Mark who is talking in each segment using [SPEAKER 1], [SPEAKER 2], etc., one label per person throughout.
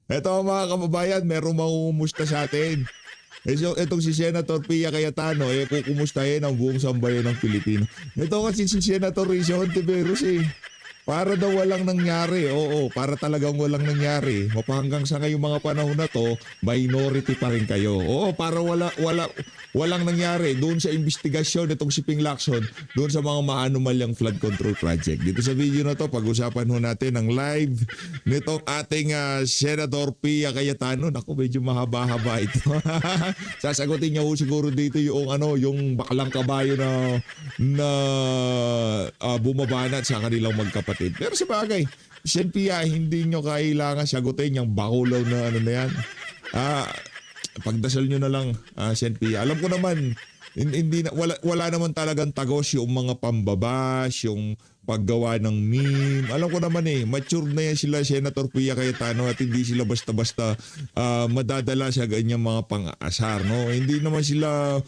[SPEAKER 1] Eto mga kababayan, merong mangungumusta sa atin. So, itong si Senator Pia Cayetano, kukumustahin ang buong sambayan ng Pilipino. Ito kasi si Senator Risa Hontiveros para daw walang nangyari. Oo, para talagang walang nangyari. Mapahanggang sa ngayong mga panahon na to, minority pa rin kayo. Oo, para walang nangyari doon sa investigasyon nitong si Ping Lacson, doon sa mga maanumalyang flood control project. Dito sa video na to, pag-usapan ho natin ang live nitong ating Senator Pia Cayetano. Naku, medyo mahaba-haba ito. Sasagutin niya ho siguro dito yung baklang kabayo na bumabanat sa kanilang magkapatid. Pero sa bagay, Sen Pia, hindi nyo kailangan sagutin yung bakulaw na ano na yan. Pagdasal nyo na lang, Sen Pia. Alam ko naman, wala naman talagang tagos yung mga pambabas, yung paggawa ng meme. Alam ko naman mature na yan sila, Senator Pia Cayetano, at hindi sila basta-basta madadala sa ganyang mga pang-aasar, no? Hindi naman sila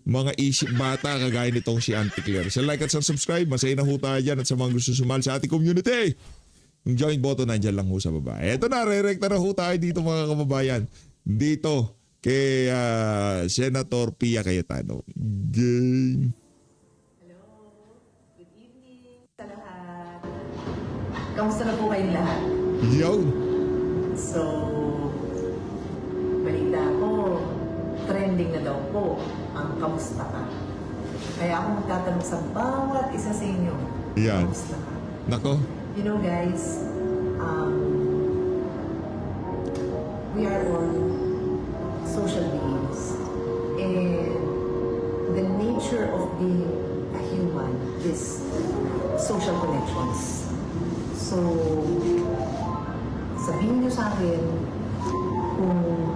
[SPEAKER 1] mga isip bata kagaya nitong si Auntie Claire. Sa like at sa subscribe, masaya na ho tayo dyan, at sa mga gusto sumali sa ating community, yung join button nandyan lang ho sa baba. Eto na, re-recta na ho tayo dito mga kababayan. Dito kay Senator Pia Cayetano. Game.
[SPEAKER 2] Hello, good evening sa lahat. Kamusta na po kayong lahat?
[SPEAKER 1] Yo.
[SPEAKER 2] So, balita ko, trending na daw po ang kamusta ka. Kaya ako magtatanong sa bawat isa sa inyo,
[SPEAKER 1] Yan.
[SPEAKER 2] kamusta ka?
[SPEAKER 1] Nako.
[SPEAKER 2] You know guys, we are all social beings. And the nature of being a human is social connections. So, sabihin niyo sa akin kung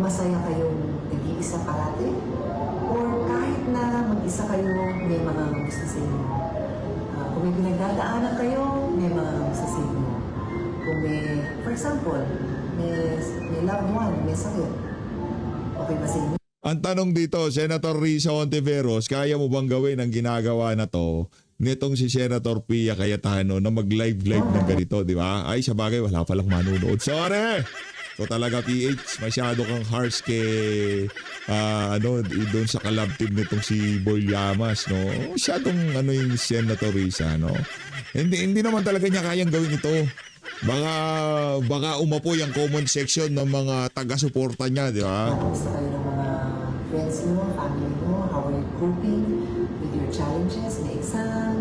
[SPEAKER 2] masaya kayong nag-iisa parati or kahit na mag-isa kayo, may mga gusto sa inyo. Kung may pinagdadaanan kayo, may mga gusto sa inyo. Kung may, for example, may loved one, may sakit, okay ba sa inyo?
[SPEAKER 1] Ang tanong dito, Senator Risa Hontiveros, kaya mo bang gawin ang ginagawa na to nitong si Senator Pia Cayetano na mag-live ng ganito, di ba? Ay, sa bagay, wala palang manunood. Sorry! So talaga PH, masyado kang harsh doon sa collab team nitong si Boy Llamas, no? Masyadong yung Senator Risa, no? Hindi naman talaga niya kayang gawin ito. Baka umapoy ang comment section ng mga taga-suporta niya, di ba?
[SPEAKER 2] Kamusta kayo ng mga friends mo, family mo? How are you coping with your challenges, the exam?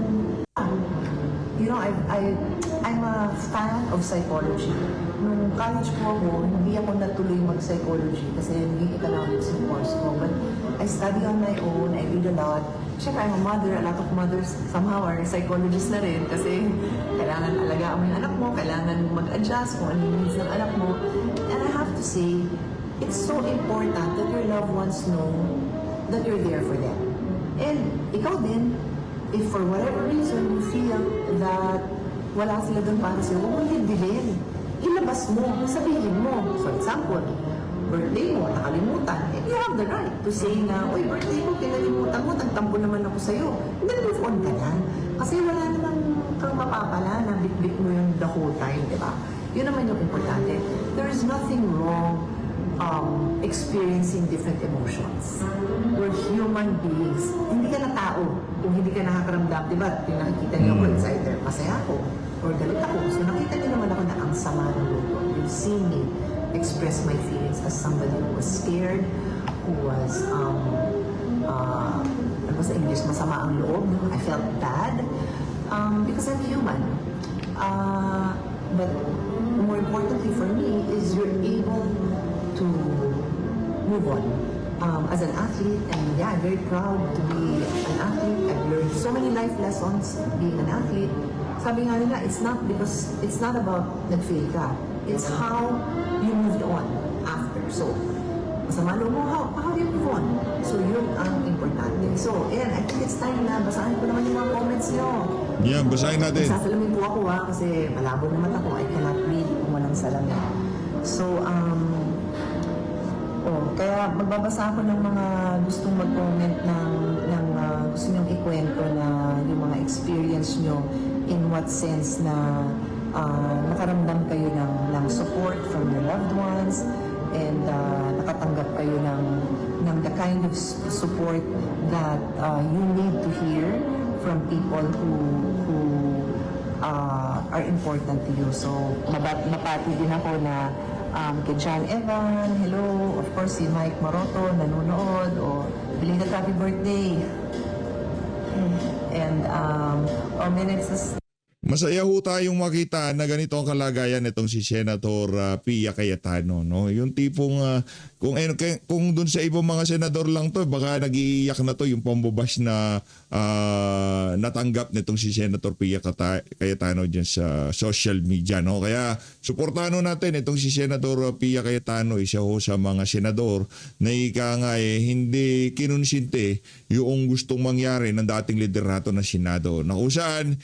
[SPEAKER 2] You know, I'm a fan of psychology. Nung college ko ako, hindi ako natuloy mag-psychology kasi naging economics yung course ko. But I study on my own, I read a lot. Siyempre, I'm a mother. A lot of mothers somehow are psychologists na rin kasi kailangan alagaan mo yung anak mo, kailangan mag-adjust kung ano yung needs ng anak mo. And I have to say, it's so important that your loved ones know that you're there for them. And ikaw din, if for whatever reason you feel that wala sila doon para sa'yo, huwag mong dibdibin. Ilabas mo, sabihin mo. For example, birthday mo, nakalimutan. And you have the right to say na, oy, birthday mo, kinalimutan mo, tagtampo naman ako sa'yo. And then move on ka na. Kasi wala naman kang mapapala na bit-bit mo yung the whole time, di ba? Yun naman yung importante. There is nothing wrong experiencing different emotions. We're human beings. Hindi ka na tao kung hindi ka nakakaramdam. Diba, yung nakikita niyo ako, it's either masaya ako or galit ako. So nakita niyo naman ako na ang sama ng loob ko. You've seen me express my feelings as somebody who was scared, who was, ano ba sa English, masama ang loob. I felt bad because I'm human. But more importantly for me is you're able to move on. As an athlete, and yeah, I'm very proud to be an athlete. I've learned so many life lessons being an athlete. Sabi nga nila, it's not about nag-fail ka. It's how you moved on after. So, masama loob mo, how do you move on? So, yun ang importante. So, ayan, I think it's time na basahin ko naman yung mga comments nyo.
[SPEAKER 1] Yan, basahin natin.
[SPEAKER 2] Sasalamin po ako kasi malabo naman ako. I cannot read kung walang salamin. So, kaya magbabasa ako ng mga gustong mag-comment ng gusto niyong ikwento na yung mga experience niyo in what sense na nakaramdam kayo ng support from your loved ones and nakatanggap kayo ng the kind of support that you need to hear from people who are important to you. So, mapati din ako na kay John Evan, hello, of course si Mike Maroto, nanonood, o belated happy birthday. And, minutes.
[SPEAKER 1] Masaya ho tayong makita na ganito ang kalagayan nitong si Senator Pia Cayetano, no? Yung tipong kung dun sa ibang mga senador lang to, baka nag-iiyak na to yung pambabash na natanggap nitong si Senator Pia Cayetano diyan sa social media, no? Kaya suportahan ho natin itong si Senator Pia Cayetano, isa ho sa mga senador na ika nga hindi kinonsinte yung gustong mangyari ng dating liderato ng Senado, na kung saan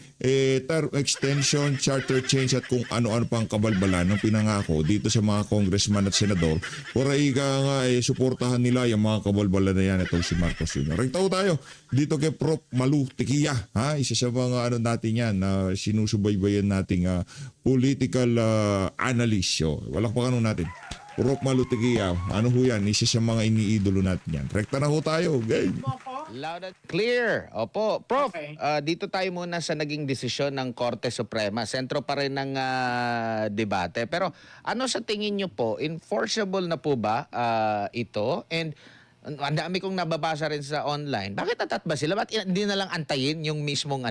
[SPEAKER 1] term extension, charter change at kung ano-ano pang kabalbalan ng pinangako dito sa mga congressman at senador para ika nga suportahan nila yung mga kabalbalan na yan itong si Marcos Jr. Rektaw tayo dito kay Prof. Malu Tiquia, isa sa mga natin yan na sinusubaybayan nating political analyst. So, walang pakano natin. Prof. Malu Tiquia, ano ho yan? Isa sa mga iniidolo natin yan. Rekta na ho tayo. Game.
[SPEAKER 3] Loud and clear. Opo. Prof,
[SPEAKER 4] Okay.
[SPEAKER 3] dito tayo muna sa naging desisyon ng Korte Suprema. Sentro pa rin ng debate. Pero ano sa tingin nyo po, enforceable na po ba ito? And ang dami kong nababasa rin sa online. Bakit atat ba sila? Ba't hindi na lang antayin yung mismong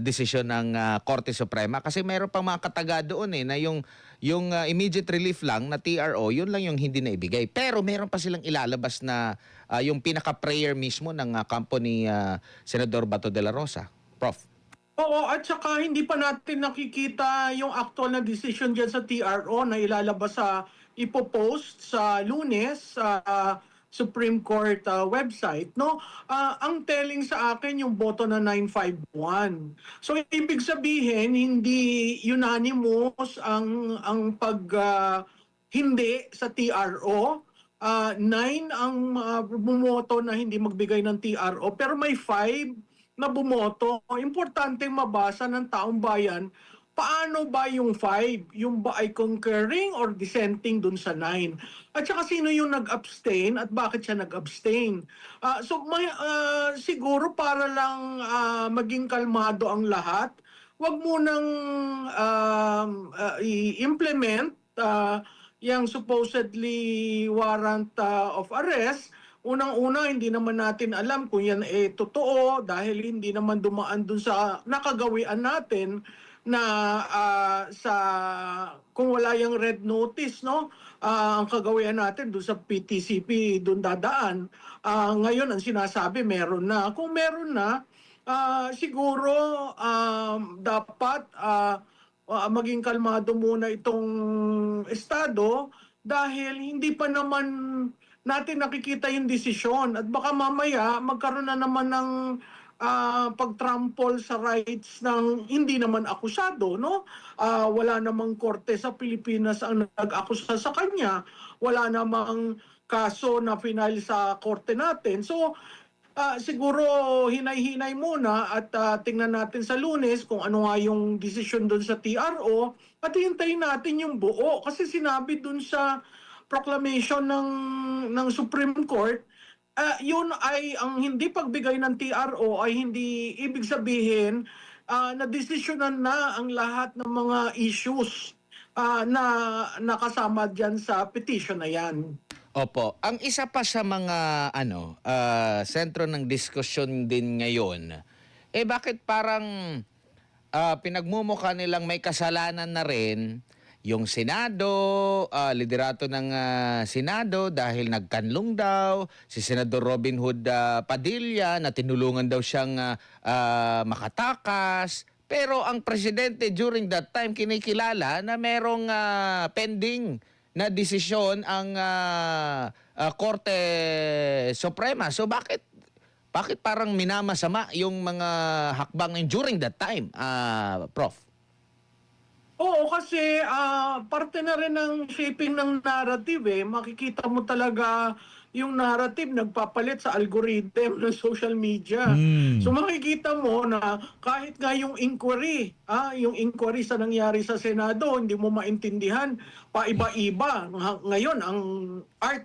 [SPEAKER 3] desisyon ng Korte Suprema? Kasi mayroon pang mga kataga doon na yung immediate relief lang na TRO, yun lang yung hindi na ibigay. Pero meron pa silang ilalabas na yung pinaka-prayer mismo ng kampo ni Senador Bato de la Rosa. Prof.
[SPEAKER 4] Oo, at saka hindi pa natin nakikita yung actual na decision dyan sa TRO na ilalabas ipopost sa Lunes sa Supreme Court website, no? Ang telling sa akin yung boto na 951. So ibig sabihin hindi unanimous ang pag hindi sa TRO. 9 ang bumoto na hindi magbigay ng TRO, pero may 5 na bumoto. Importante mabasa ng taong bayan paano ba yung 5? Yung ba ay concurring or dissenting dun sa 9? At saka sino yung nag-abstain at bakit siya nag-abstain? Siguro para lang maging kalmado ang lahat, wag munang i-implement yung supposedly warrant of arrest. Unang-una, hindi naman natin alam kung yan totoo dahil hindi naman dumaan dun sa nakagawian natin na kung wala yung red notice, no? Ang kagawian natin dun sa PTCP dun dadaan. Ngayon ang sinasabi meron na. Kung meron na, siguro dapat maging kalmado muna itong estado dahil hindi pa naman natin nakikita yung desisyon at baka mamaya magkaroon na naman ng pagtrampol sa rights ng hindi naman akusado, no? Wala namang korte sa Pilipinas ang nag-akusa sa kanya. Wala namang kaso na final sa korte natin. So, siguro hinay-hinay muna at tingnan natin sa Lunes kung ano nga yung decision doon sa TRO at hintayin natin yung buo. Kasi sinabi doon sa proclamation ng Supreme Court, yun ay ang hindi pagbigay ng TRO ay hindi ibig sabihin na desisyonan na ang lahat ng mga issues na nakasama dyan sa petition na yan.
[SPEAKER 3] Opo. Ang isa pa sa mga sentro ng diskusyon din ngayon, bakit parang pinagmumukha nilang may kasalanan na rin yung Senado, liderato ng Senado dahil nagkanlong daw si Senador Robin Hood Padilla na tinulungan daw siyang makatakas. Pero ang presidente during that time kinikilala na merong pending na desisyon ang Korte Suprema. So bakit parang minamasama yung mga hakbang during that time, Prof?
[SPEAKER 4] Oo, kasi parte na rin ng shaping ng narrative eh. Makikita mo talaga yung narrative nagpapalit sa algorithm ng social media. So
[SPEAKER 1] Hmm.
[SPEAKER 4] makikita mo na kahit nga yung inquiry sa nangyari sa Senado, hindi mo maintindihan, paiba-iba. Ngayon, ang art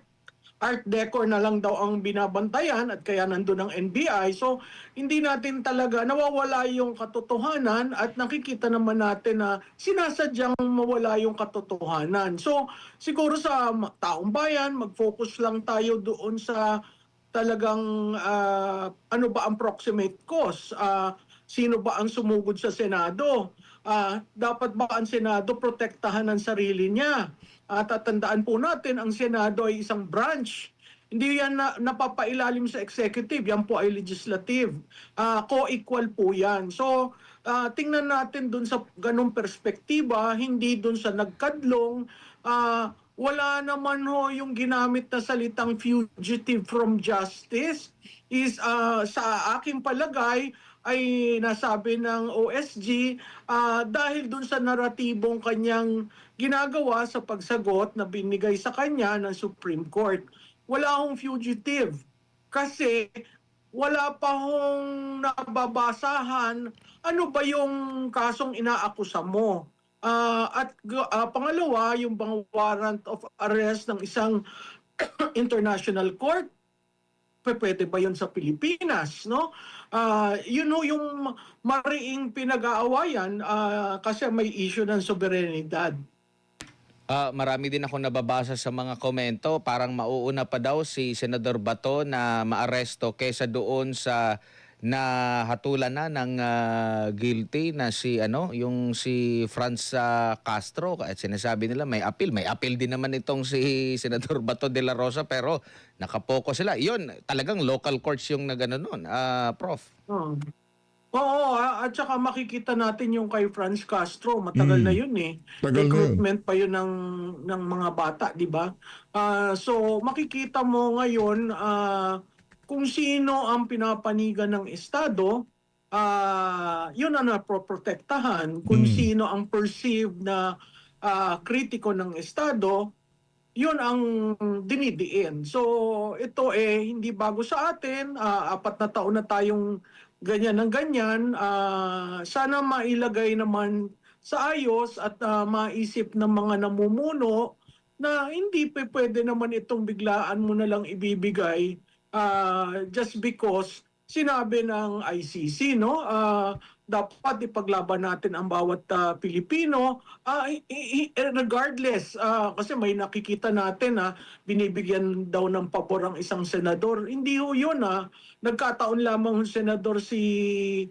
[SPEAKER 4] decor na lang daw ang binabantayan at kaya nandun ang NBI. So, hindi natin talaga nawawala yung katotohanan at nakikita naman natin na sinasadyang mawala yung katotohanan. So, siguro sa taong bayan, mag-focus lang tayo doon sa talagang ano ba ang proximate cause? Sino ba ang sumugod sa Senado? Dapat ba ang Senado protektahan ang sarili niya? Tatandaan po natin, ang Senado ay isang branch. Hindi yan napapailalim sa executive, yan po ay legislative. Co-equal po yan. So, tingnan natin dun sa ganong perspektiba, hindi dun sa nagkadlong, wala naman ho yung ginamit na salitang fugitive from justice is sa aking palagay ay nasabi ng OSG dahil dun sa naratibong kanyang ginagawa sa pagsagot na binigay sa kanya ng Supreme Court. Wala hong fugitive kasi wala pa hong nababasahan ano ba yung kasong inaakusa mo. Pangalawa, yung bang warrant of arrest ng isang international court, pwede ba yun sa Pilipinas, no? Yun know, yung mariing pinag-aawayan kasi may issue ng soberanidad.
[SPEAKER 3] Marami din ako nababasa sa mga komento, parang mauuna pa daw si Senador Bato na maaresto kaysa doon sa nahatulan na ng guilty na si yung si Franz Castro. At sinasabi nila may appeal din naman itong si Senador Bato de la Rosa, pero nakapokus sila. 'Yun, talagang local courts yung nagano noon, Prof.
[SPEAKER 4] Oh. Oo, at saka makikita natin yung kay Franz Castro, matagal na yun eh.
[SPEAKER 1] Tagal na yun.
[SPEAKER 4] Recruitment pa yun ng mga bata, di ba? So makikita mo ngayon kung sino ang pinapanigan ng Estado, yun ang napoprotektahan. Kung sino ang perceived na kritiko ng Estado, yun ang dinidiin. So ito hindi bago sa atin, 4 na taon na tayong ganyan ng ganyan. Sana mailagay naman sa ayos at maisip ng mga namumuno na hindi pwede naman itong biglaan mo na lang ibibigay just because sinabi ng ICC, no? Dapat ipaglaban natin ang bawat Pilipino regardless kasi may nakikita natin na binibigyan daw ng pabor ang isang senador. Hindi ho yun nagkataon lamang ang senador si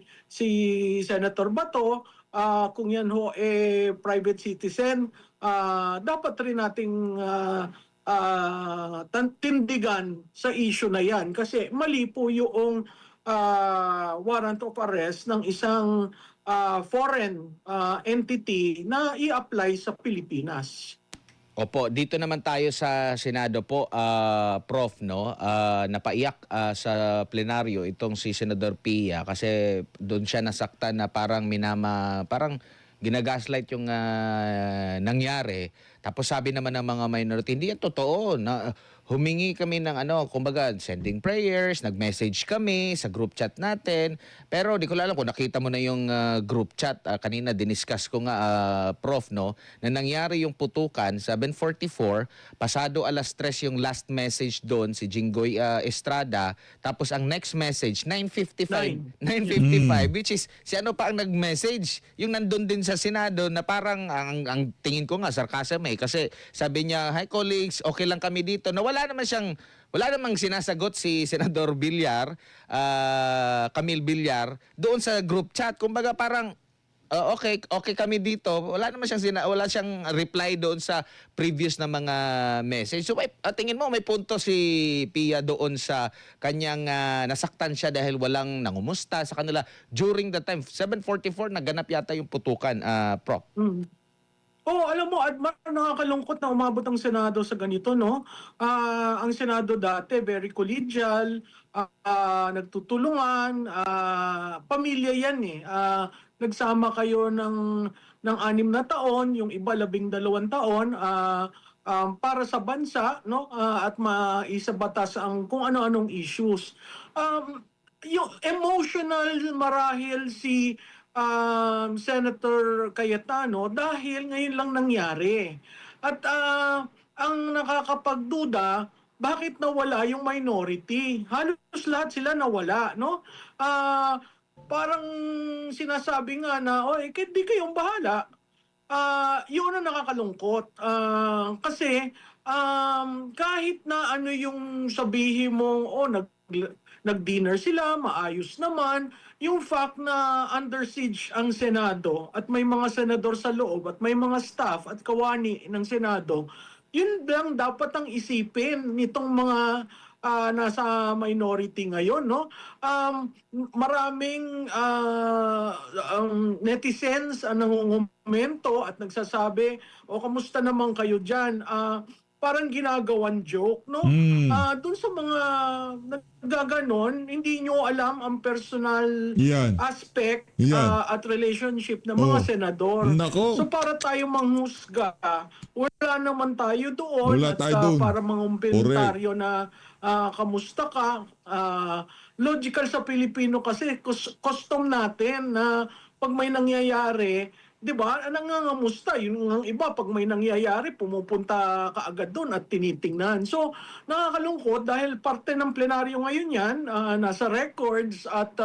[SPEAKER 4] Senator Bato. Kung yan ho private citizen, dapat rin nating tindigan sa issue na yan kasi mali po yung warrant of arrest ng isang foreign entity na i-apply sa Pilipinas.
[SPEAKER 3] Opo, dito naman tayo sa Senado po, Prof, no? Napaiyak sa plenaryo itong si Senador Pia kasi doon siya nasaktan na parang parang ginagaslight yung nangyari. Tapos sabi naman ng mga minority, hindi yan totoo. Humingi kami ng kumbaga, sending prayers, nag-message kami sa group chat natin. Pero di ko alam kung nakita mo na yung group chat. Kanina diniscuss ko nga, Prof, no, na nangyari yung putukan, 7:44, pasado 3:00 yung last message doon, si Jinggoy Estrada. Tapos ang next message, 9:55, which is, si pa ang nag-message? Yung nandun din sa Senado na parang, ang tingin ko nga, sarcasm kasi sabi niya, hi colleagues, okay lang kami dito. Na wala namang sinasagot si Senador Villar, Camille Villar, doon sa group chat. Kumbaga parang, okay kami dito. Wala siyang reply doon sa previous na mga message. So tingin mo may punto si Pia doon sa kanyang nasaktan siya dahil walang nangumusta sa kanila during the time 7:44 naganap yata yung putukan, Prof.
[SPEAKER 4] Alam mo, Admar, nakakalungkot na umabot ang Senado sa ganito, no? Ang Senado dati, very collegial, nagtutulungan, pamilya yan nagsama kayo ng 6 na taon, yung iba 12 taon, para sa bansa, no, at maisabatas ang kung ano-anong issues. Yung emotional marahil si Senator Cayetano dahil ngayon lang nangyari. At ang nakakapagduda, bakit nawala yung minority? Halos lahat sila nawala, no? Parang sinasabi nga na, oy, di kayong bahala. Yun ang nakakalungkot. Kasi kahit na ano yung sabihin mo, nag-dinner sila, maayos naman, yung fact na under siege ang Senado at may mga senador sa loob at may mga staff at kawani ng Senado, yun lang dapat ang isipin nitong mga nasa minority ngayon, no? Maraming netizens ang nangungumento at nagsasabi, kamusta naman kayo dyan? Parang ginagawan joke, no? Doon sa mga naggaganon, hindi nyo alam ang personal
[SPEAKER 1] Yan.
[SPEAKER 4] aspect
[SPEAKER 1] Yan.
[SPEAKER 4] at relationship ng mga senador.
[SPEAKER 1] Nako.
[SPEAKER 4] So para tayo manghusga, wala naman tayo doon.
[SPEAKER 1] Wala
[SPEAKER 4] at
[SPEAKER 1] tayo doon.
[SPEAKER 4] para mangumplementaryo na kamusta ka. Logical sa Pilipino kasi custom natin na pag may nangyayari, 'di ba? Nangangamusta. Yung iba pag may nangyayari, pumupunta kaagad doon at tinitingnan. So, nakakalungkot dahil parte ng plenaryo ngayon 'yan, nasa records at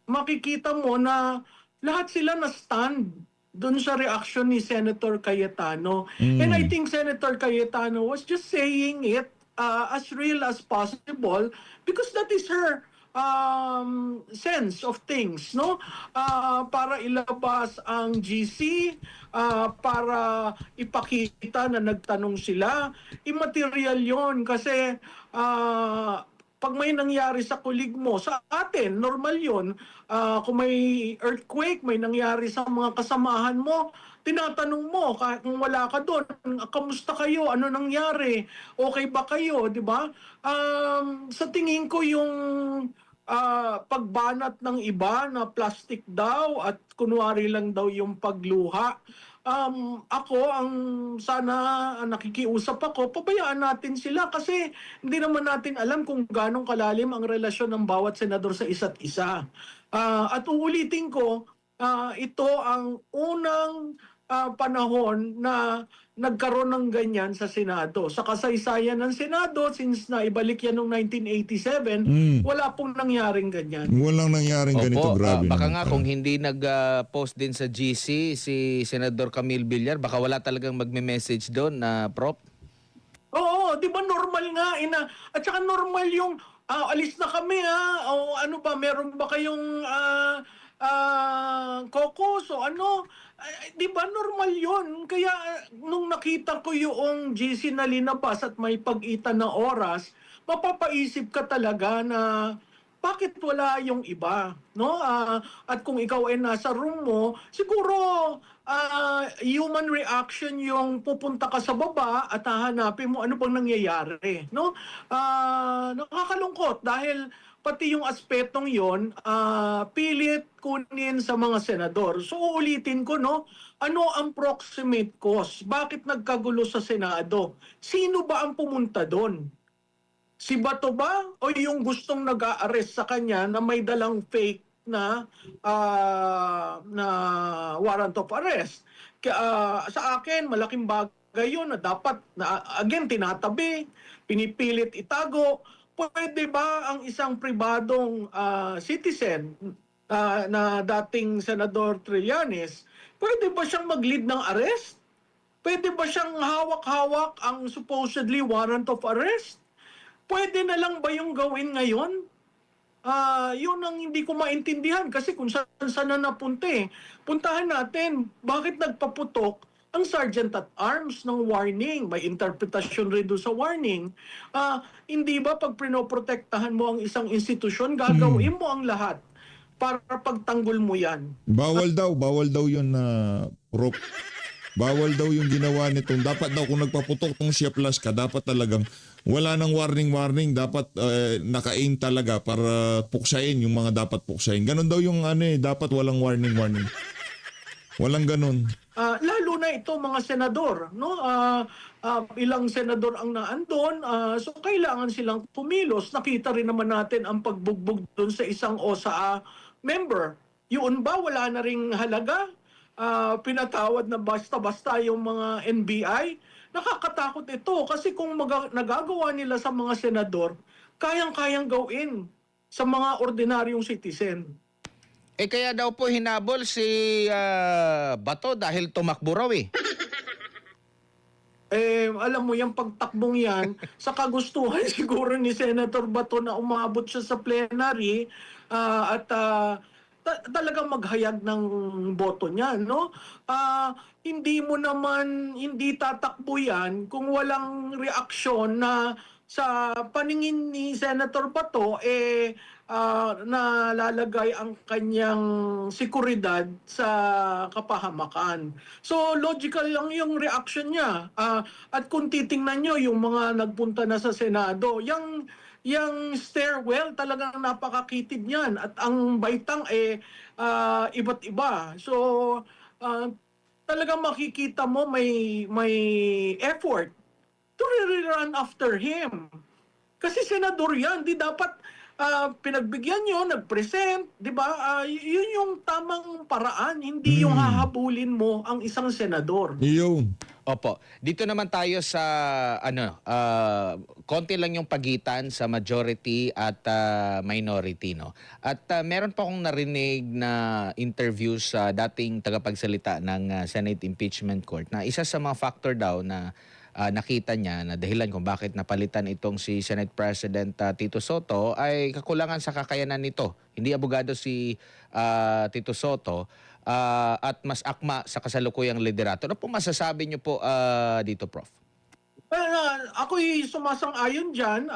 [SPEAKER 4] makikita mo na lahat sila na stand doon sa reaction ni Senator Cayetano. And I think Senator Cayetano was just saying it as real as possible because that is her sense of things, no? Para ilabas ang GC, para ipakita na nagtanong sila. Immaterial yon kasi pag may nangyari sa kulig mo, sa atin, normal yon. Kung may earthquake, may nangyari sa mga kasamahan mo, tinatanong mo kung wala ka doon, kamusta kayo? Ano nangyari? Okay ba kayo? Di ba? Sa tingin ko yung pagbanat ng iba na plastic daw at kunwari lang daw yung pagluha. Ako, sana nakikiusap ako, pabayaan natin sila kasi hindi naman natin alam kung ganong kalalim ang relasyon ng bawat senador sa isa't isa. At uulitin ko, ito ang unang panahon na nagkaroon ng ganyan sa Senado. Sa kasaysayan ng Senado, since naibalik yan noong 1987, wala pong nangyaring ganyan.
[SPEAKER 1] Walang nangyaring ganito, grabe.
[SPEAKER 3] Baka
[SPEAKER 1] naman.
[SPEAKER 3] nga kung hindi nag-post din sa GC si Senador Camille Villar, baka wala talagang magme-message doon na Prop.
[SPEAKER 4] Oo, di ba normal nga? At saka normal yung alis na kami o ano ba, meron ba kayong caucus o ano? Di ba normal yon? Kaya nung nakita ko yung GC na linabas at may pag-itan na oras, mapapaisip ka talaga na bakit wala yung iba, no? At kung ikaw ay nasa room mo, siguro human reaction yung pupunta ka sa baba at hahanapin mo ano bang nangyayari, no? Nakakalungkot dahil pati yung aspetong yon pilit kunin sa mga senador. So uulitin ko, no? Ano ang proximate cause? Bakit nagkagulo sa Senado? Sino ba ang pumunta doon? Si Bato ba o yung gustong nag-a-arrest sa kanya na may dalang fake na warrant of arrest? Sa akin, malaking bagay yun na dapat, again, tinatabi, pinipilit itago. Pwede ba ang isang pribadong citizen na dating Senador Trillanes, pwede ba siyang mag-lead ng arrest? Pwede ba siyang hawak-hawak ang supposedly warrant of arrest? Pwede na lang ba yung gawin ngayon? Yun ang hindi ko maintindihan kasi kung saan na napunta eh. Puntahan natin, bakit nagpaputok ang Sergeant at Arms ng warning? May interpretasyon rin doon sa warning. Hindi ba pag pinoprotektahan mo ang isang institusyon, gagawin mo ang lahat para pagtanggol mo yan?
[SPEAKER 1] Bawal daw yun na Prop. Bawal daw yung ginawa nitong. Dapat daw kung nagpaputok tong siya plus ka, dapat talagang wala nang warning, dapat naka-aim talaga para puksain yung mga dapat puksain. Ganon daw yung dapat walang warning. Walang ganon.
[SPEAKER 4] Lalo na ito mga senador, no? Ilang senador ang naandun, so kailangan silang pumilos. Nakita rin naman natin ang pagbugbog doon sa isang OSA member. Yun ba wala na ring halaga? Pinatawad na basta-basta yung mga NBI. Nakakatakot ito kasi kung nagagawa nila sa mga senador, kayang-kayang gawin sa mga ordinaryong citizen.
[SPEAKER 3] Kaya daw po hinabol si Bato dahil tumakbo raw eh.
[SPEAKER 4] Alam mo, yung pagtakbong yan, sa kagustuhan siguro ni Senator Bato na umabot siya sa plenary at talagang maghayag ng boto niya, no? Hindi tatakbo yan kung walang reaksyon na sa paningin ni Senator Bato, nalalagay ang kanyang seguridad sa kapahamakan. So logical lang yung reaction niya. At kung titingnan nyo yung mga nagpunta na sa Senado, yung stairwell talagang napakakitid niyan at ang baitang iba't iba. So talagang makikita mo may effort to really run after him. Kasi senador yan, di dapat pinagbigyan nyo, nag-present, di ba? Yun yung tamang paraan, hindi yung hahabulin mo ang isang senador.
[SPEAKER 1] Yun.
[SPEAKER 3] Opo. Dito naman tayo sa konti lang yung pagitan sa majority at minority, no. At meron pa akong narinig na interview sa dating tagapagsalita ng Senate Impeachment Court na isa sa mga factor daw na nakita niya na dahilan kung bakit napalitan itong si Senate President Tito Soto ay kakulangan sa kakayanan nito. Hindi abogado si Tito Soto at mas akma sa kasalukuyang liderato. Ano po masasabi niyo po dito, Prof?
[SPEAKER 4] Ako'y sumasang-ayon dyan.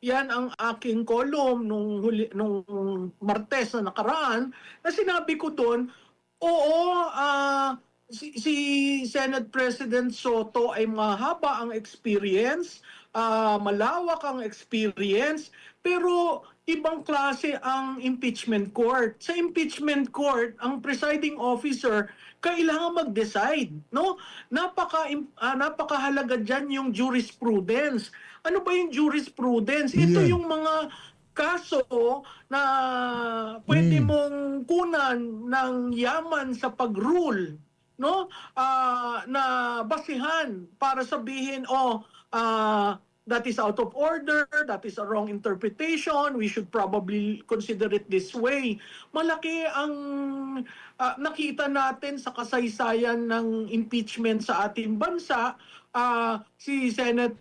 [SPEAKER 4] Yan ang aking column nung Martes na nakaraan na sinabi ko doon, oo, si Senate President Soto ay mahaba ang experience, malawak ang experience, pero ibang klase ang impeachment court. Sa impeachment court, ang presiding officer kailangan mag-decide, no? Napakahalaga diyan yung jurisprudence. Ano ba yung jurisprudence? Ito
[SPEAKER 1] Yeah.
[SPEAKER 4] yung mga kaso na pwede mong kunan ng yaman sa pag-rule, no? Na basihan para sabihin, that is out of order, that is a wrong interpretation, we should probably consider it this way. Malaki ang nakita natin sa kasaysayan ng impeachment sa ating bansa. Si Senate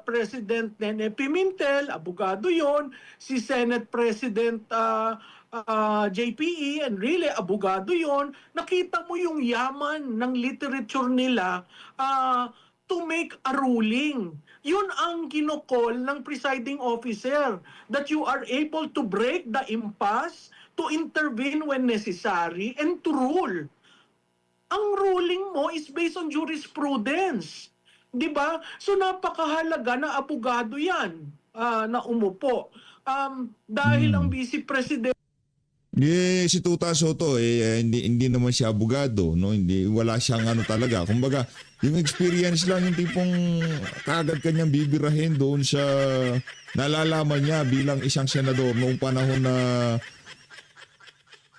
[SPEAKER 4] President Nene Pimentel, abogado yon. Si Senate President JPE, and really abogado yon. Nakita mo yung yaman ng literature nila to make a ruling. Yun ang kinokol ng presiding officer, that you are able to break the impasse, to intervene when necessary, and to rule. Ang ruling mo is based on jurisprudence. Di ba? So napakahalaga na abogado yan na umupo. Dahil ang Vice President
[SPEAKER 1] Si Tuta Soto hindi naman siya abogado, no? Wala siyang talaga. Kumbaga, yung experience lang yung tipong kagad kanyang bibirahin doon sa nalalaman niya bilang isang senador noong panahon na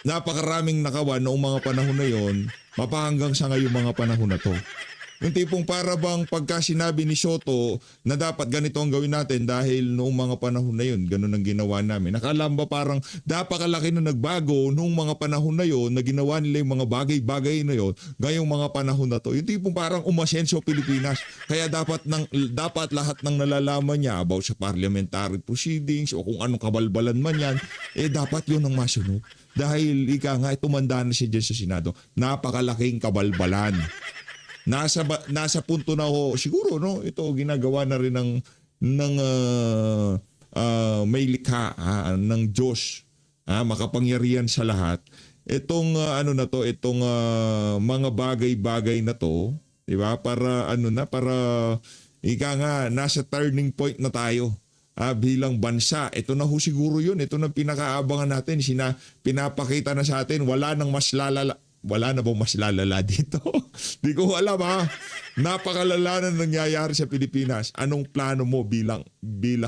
[SPEAKER 1] napakaraming nakawan noong mga panahon na yon, mapahanggang sa ngayong mga panahon na to. Yung tipong para bang pagka sinabi ni Soto na dapat ganito ang gawin natin dahil noong mga panahon na yun, ganun ang ginawa namin. Nakaalam ba parang napakalaki na nagbago noong mga panahon na yun na ginawa nila yung mga bagay-bagay na yun ngayong mga panahon na to. Yung tipong parang umasenso Pilipinas. Kaya dapat lahat ng nalalaman niya about sa parliamentary proceedings o kung anong kabalbalan man yan, dapat yun ang masunod. Dahil tumanda na siya dyan sa Senado. Napakalaking kabalbalan. Nasa punto na siguro, no, ito ginagawa na rin ng may likha ng Diyos, makapangyarihan sa lahat. Itong mga bagay-bagay na to, 'di ba? Para para ika nga, nasa turning point na tayo bilang bansa. Ito na ho siguro yun. Ito na pinakaabangan natin. Pinapakita na sa atin, wala nang mas lalala. Wala na bang mas lalala dito? Di ko alam ha. Napakalala na nangyayari sa Pilipinas. Anong plano mo bilang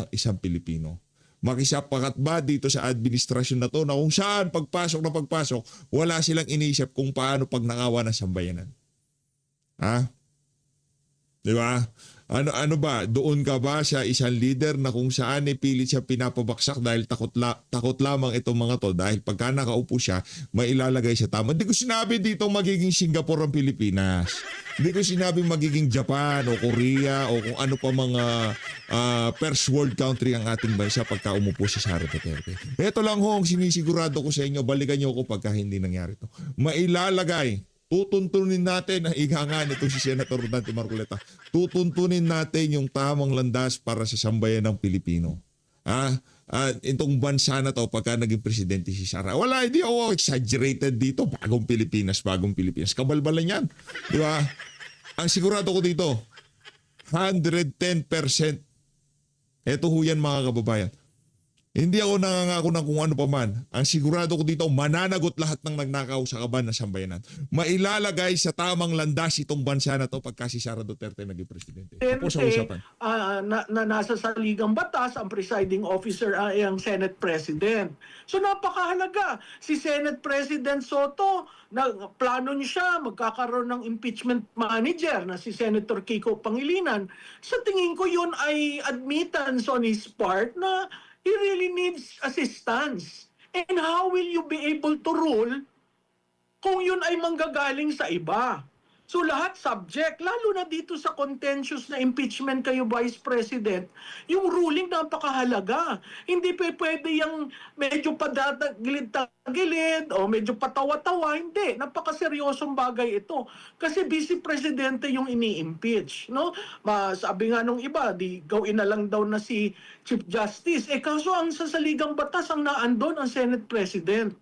[SPEAKER 1] isang Pilipino? Makisapakat ba dito sa administrasyon na to na kung saan pagpasok, wala silang inisip kung paano pagnangawa ng sambayanan? Ha? Di ba? Ano ba? Doon ka ba sa isang leader na kung saan pilit siya pinapabaksak dahil takot lamang itong mga to dahil pagka nakaupo siya, may ilalagay sa tama. Hindi ko sinabi dito magiging Singapore ang Pilipinas. Hindi ko sinabi magiging Japan o Korea o kung ano pa mga first world country ang ating bansa pagka umupo si Sara Duterte. Ito lang ho ang sinisigurado ko sa inyo. Balikan niyo ako pagka hindi nangyari ito. Mailalagay. Tutuntunin natin ang igangan itong si Senator Dante Marcoleta. Tutuntunin natin yung tamang landas para sa sambayan ng Pilipino. Itong bansa na to pagka naging presidente si Sara. Wala, hindi ako exaggerated dito. Bagong Pilipinas. Kabalbalan yan. Di ba? Ang sigurado ko dito, 110%. Ito ho yan mga kababayan. Hindi ako nangangako ng kung ano pa man. Ang sigurado ko dito, mananagot lahat ng nagnakaw sa kaban ng sambayanan. Mailalagay sa tamang landas itong bansa na to pagka si Sara Duterte naging presidente. Tapos sa usapan.
[SPEAKER 4] Nasa saligang batas, ang presiding officer ay ang Senate President. So napakahalaga. Si Senate President Soto, plano niya siya, magkakaroon ng impeachment manager na si Senator Kiko Pangilinan. Sa tingin ko yun ay admittance on his part na he really needs assistance. And how will you be able to rule kung yun ay manggagaling sa iba? So lahat subject, lalo na dito sa contentious na impeachment kayo Vice President, yung ruling napakahalaga. Hindi pwede yung medyo padagilid-tagilid o medyo patawa-tawa. Hindi, napakaseryosong bagay ito. Kasi Vice Presidente yung ini-impeach. No? Sabi nga nung iba, di gawin na lang daw na si Chief Justice. Kaso ang sasaligang batas ang naandon ang Senate President.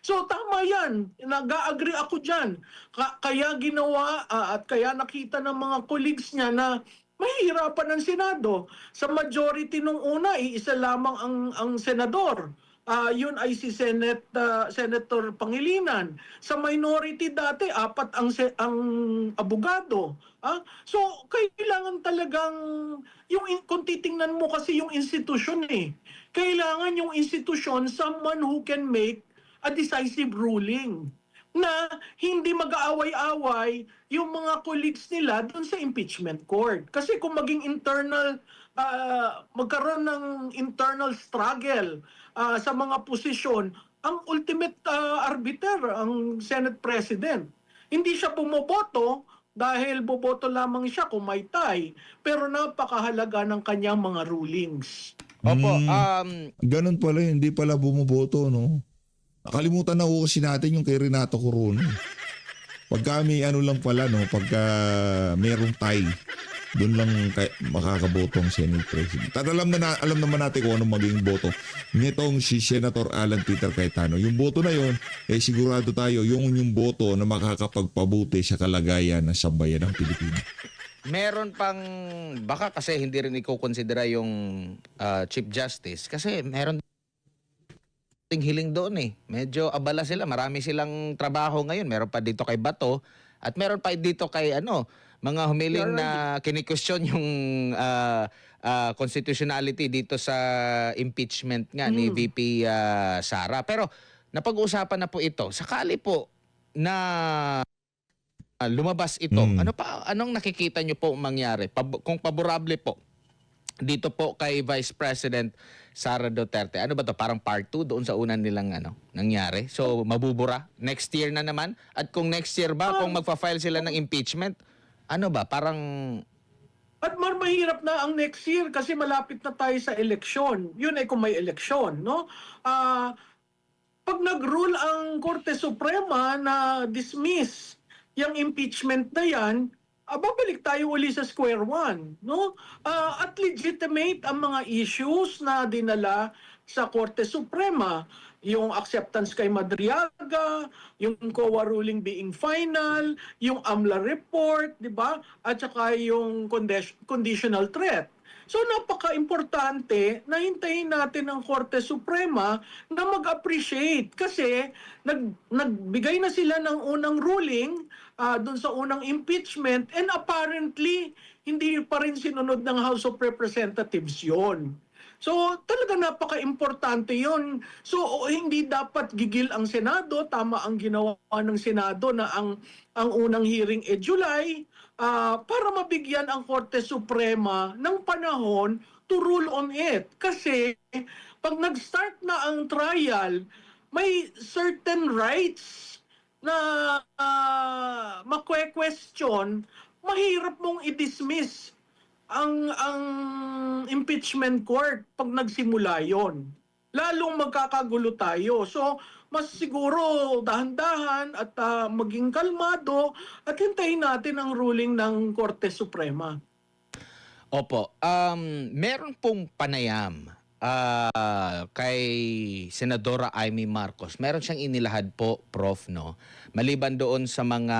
[SPEAKER 4] So tama yan, nag-agree ako dyan. Kaya ginawa at kaya nakita ng mga colleagues niya na mahihirapan ang Senado. Sa majority nung una, iisa lamang ang senador. Yun ay si Senator Pangilinan. Sa minority dati, 4 ang abogado. So kailangan talagang, kung titingnan mo kasi yung institusyon kailangan yung institusyon, someone who can make a decisive ruling na hindi mag-aaway-away yung mga colleagues nila doon sa impeachment court. Kasi kung maging magkaroon ng internal struggle sa mga posisyon, ang ultimate arbiter, ang Senate President. Hindi siya bumoboto dahil boboto lamang siya kung may tie, pero napakahalaga ng kanyang mga rulings.
[SPEAKER 3] Opo,
[SPEAKER 1] Ganun pala, hindi pala bumoboto, no? Nakalimutan na ho kasi natin yung kay Renato Corona. Pagka may lang pala, no? Pagka merong tie, doon lang makakaboto ang Senate President. At alam naman natin kung anong magiging boto nitong si Senator Alan Peter Cayetano. Yung boto na yun, sigurado tayo, yung boto na makakapagpabuti sa kalagayan ng sambayan ng Pilipinas.
[SPEAKER 3] meron pang, baka kasi hindi rin iko-considera yung Chief Justice kasi meron hiling doon Medyo abala sila. Marami silang trabaho ngayon. Meron pa dito kay Bato at meron pa dito kay mga humiling na kini-question yung constitutionality dito sa impeachment nga ni VP Sara. Pero napag-uusapan na po ito. Sakali po na lumabas ito, anong nakikita nyo po mangyari? Kung paborable po dito po kay Vice President Sara Duterte. Ano ba to? Parang part 2 doon sa unang nilang nangyari. So mabubura next year na naman. At kung next year ba kung magfa-file sila ng impeachment, ano ba? Parang
[SPEAKER 4] At mahirap na ang next year kasi malapit na tayo sa eleksyon. Yun ay kung may eleksyon, no? Pag nag-rule ang Korte Suprema na dismiss yung impeachment na yan, babalik tayo uli sa square one, no? At legitimate ang mga issues na dinala sa Korte Suprema. yung acceptance kay Madriaga, yung COA ruling being final, yung AMLA report, di ba? At saka yung conditional threat. So napaka-importante na hintayin natin ang Korte Suprema na mag-appreciate kasi nagbigay na sila ng unang ruling dun sa unang impeachment and apparently hindi pa rin sinunod ng House of Representatives yon. So talaga napaka-importante yon. So hindi dapat gigil ang Senado, tama ang ginawa ng Senado na ang unang hearing July para mabigyan ang Korte Suprema ng panahon to rule on it. Kasi pag nag-start na ang trial, may certain rights na makwe-question, mahirap mong i-dismiss ang impeachment court pag nagsimula yon. Lalong magkakagulo tayo. So, mas siguro dahan-dahan at maging kalmado at hintayin natin ang ruling ng Korte Suprema.
[SPEAKER 3] Opo. Meron pong panayam kay Senadora Amy Marcos. Meron siyang inilahad po, Prof, no? Maliban doon sa mga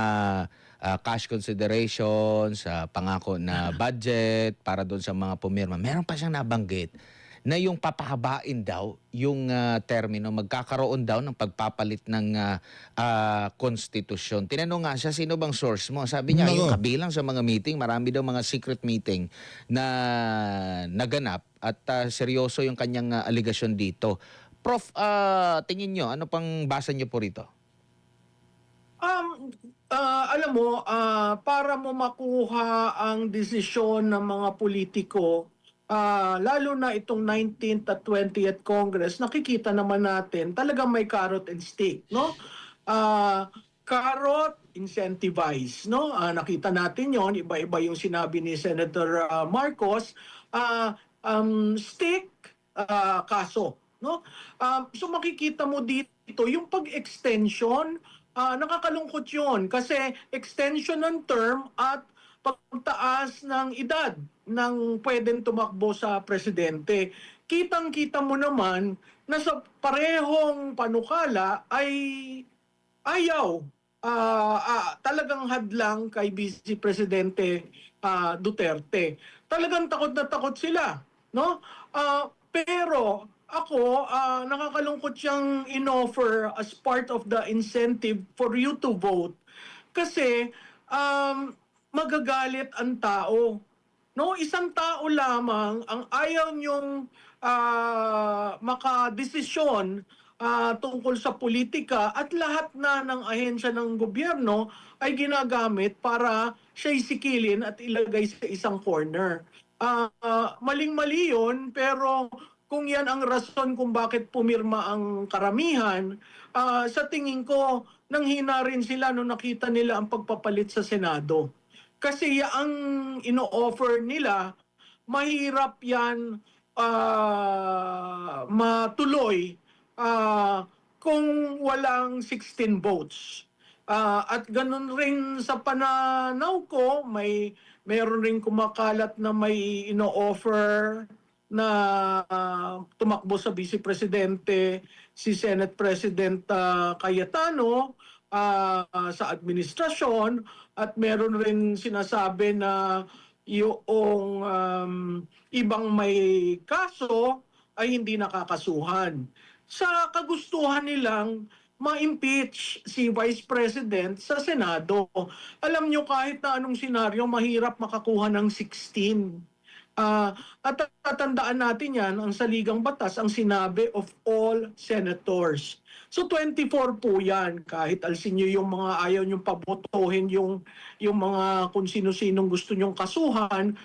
[SPEAKER 3] cash considerations, pangako na budget para doon sa mga pumirma. Meron pa siyang nabanggit na yung papahabain daw yung termino, magkakaroon daw ng pagpapalit ng konstitusyon. Tinanong nga siya, sino bang source mo? Sabi niya, yung kabilang sa mga meeting, marami daw mga secret meeting na naganap at seryoso yung kanyang aligasyon dito. Prof, tingin nyo, ano pang basa nyo po rito?
[SPEAKER 4] Alam mo, para mo makuha ang desisyon ng mga politiko, lalo na itong 19th at 20th Congress, nakikita naman natin talagang may carrot and stick, no? Carrot, incentivize, no? Nakita natin yon, iba-iba yung sinabi ni Senator Marcos. Stick, kaso, no? So makikita mo dito yung pag-extension, nakakalungkot yun kasi extension ng term at pagtaas ng edad ng pwedeng tumakbo sa presidente. Kitang-kita mo naman na sa parehong panukala ay ayaw talagang hadlang kay Vice Presidente Duterte. Talagang takot na takot sila, no? Pero ako, nakakalungkot siyang inoffer as part of the incentive for you to vote kasi magagalit ang tao. No, isang tao lamang ang ayaw niyong makadesisyon tungkol sa politika at lahat na ng ahensya ng gobyerno ay ginagamit para siya isikilin at ilagay sa isang corner. Maling-mali yun, pero kung yan ang rason kung bakit pumirma ang karamihan, sa tingin ko, nanghina rin sila nung nakita nila ang pagpapalit sa Senado. Kasi ang ino-offer nila, mahirap yan matuloy kung walang 16 votes. At ganun rin sa pananaw ko, mayroon rin kumakalat na may ino-offer na tumakbo sa Vice Presidente si Senate President Cayetano sa administrasyon at meron rin sinasabi na yung ibang may kaso ay hindi nakakasuhan. Sa kagustuhan nilang ma-impeach si Vice President sa Senado. Alam nyo kahit na anong senaryo, mahirap makakuha ng 16. At tatandaan natin yan, ang saligang batas, ang sinabi of all senators. So 24 po yan, kahit alsin nyo yung mga ayaw nyong pabotohin yung mga kung sino-sinong gusto nyong kasuhan,